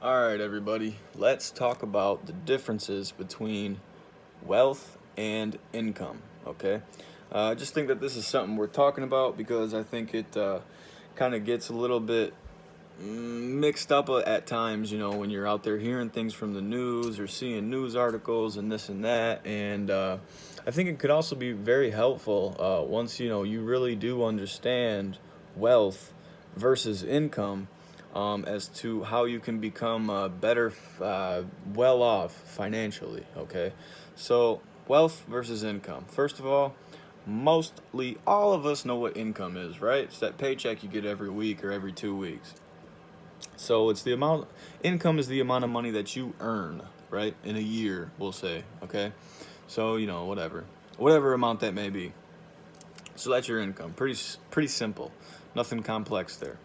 All right, everybody, let's talk about the differences between wealth and income, okay? I just think that this is something we're talking about because I think it kind of gets a little bit mixed up at times, when you're out there hearing things from the news or seeing news articles and this and that. And I think it could also be very helpful once, you really do understand wealth versus income, as to how you can become better, well off financially, okay? So, wealth versus income. First of all, mostly all of us know what income is, right? It's that paycheck you get every week or every 2 weeks. So it's the amount, income is the amount of money that you earn, right? In a year, we'll say, okay? So, whatever amount that may be. So that's your income. Pretty simple. Nothing complex there.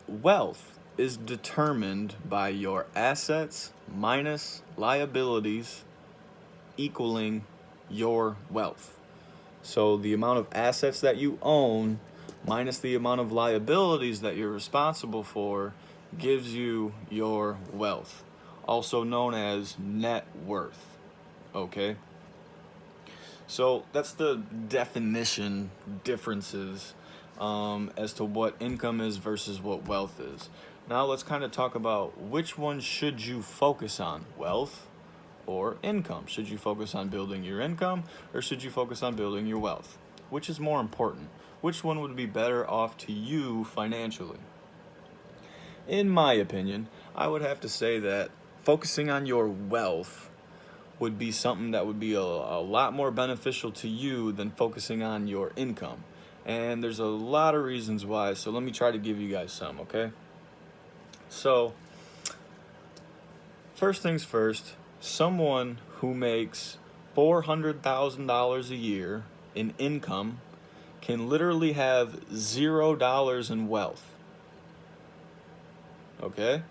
Wealth is determined by your assets minus liabilities equaling your wealth. So the amount of assets that you own minus the amount of liabilities that you're responsible for gives you your wealth, also known as net worth. Okay? So that's the definition differences as to what income is versus what wealth is. Now let's kind of talk about which one should you focus on, wealth or income. Should you focus on building your income or should you focus on building your wealth? Which is more important? Which one would be better off to you financially? In my opinion, I would have to say that focusing on your wealth would be something that would be a lot more beneficial to you than focusing on your income. And there's a lot of reasons why, so let me try to give you guys some, okay? So, first things first, someone who makes $400,000 a year in income can literally have $0 in wealth. Okay?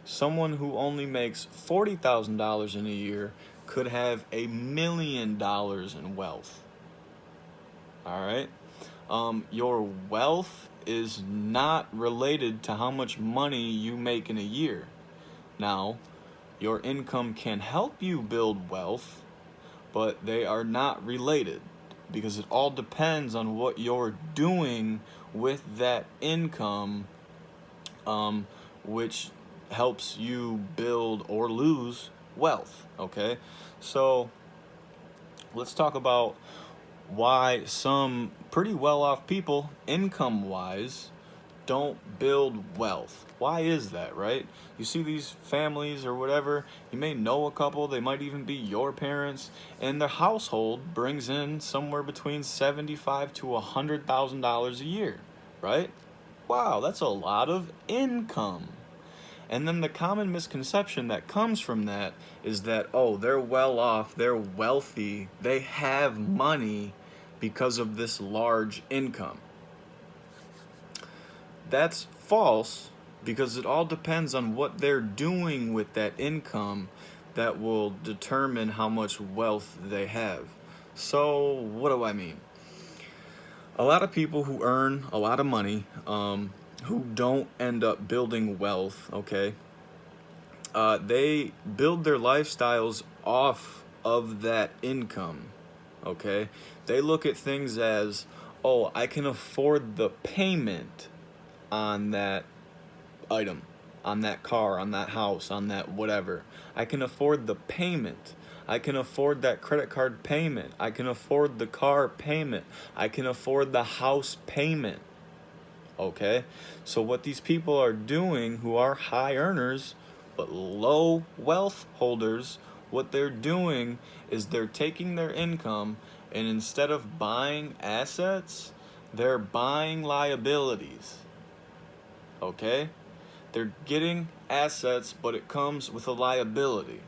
Someone who only makes $40,000 in a year could have $1 million in wealth. All right? Your wealth is not related to how much money you make in a year. Now, your income can help you build wealth, but they are not related because it all depends on what you're doing with that income, which helps you build or lose wealth, okay? So let's talk about why some pretty well-off people, income-wise, don't build wealth. Why is that, right? You see these families or whatever, you may know a couple, they might even be your parents, and their household brings in somewhere between $75,000 to $100,000 a year, right? Wow, that's a lot of income. And then the common misconception that comes from that is that, oh, they're well off, they're wealthy, they have money because of this large income. That's false because it all depends on what they're doing with that income that will determine how much wealth they have. So, what do I mean? A lot of people who earn a lot of money, who don't end up building wealth, okay, they build their lifestyles off of that income, okay? They look at things as, oh, I can afford the payment on that item, on that car, on that house, on that whatever. I can afford the payment. I can afford that credit card payment. I can afford the car payment. I can afford the house payment. Okay? So what these people are doing who are high earners but low wealth holders, what they're doing is they're taking their income and instead of buying assets, they're buying liabilities. Okay? They're getting assets, but it comes with a liability.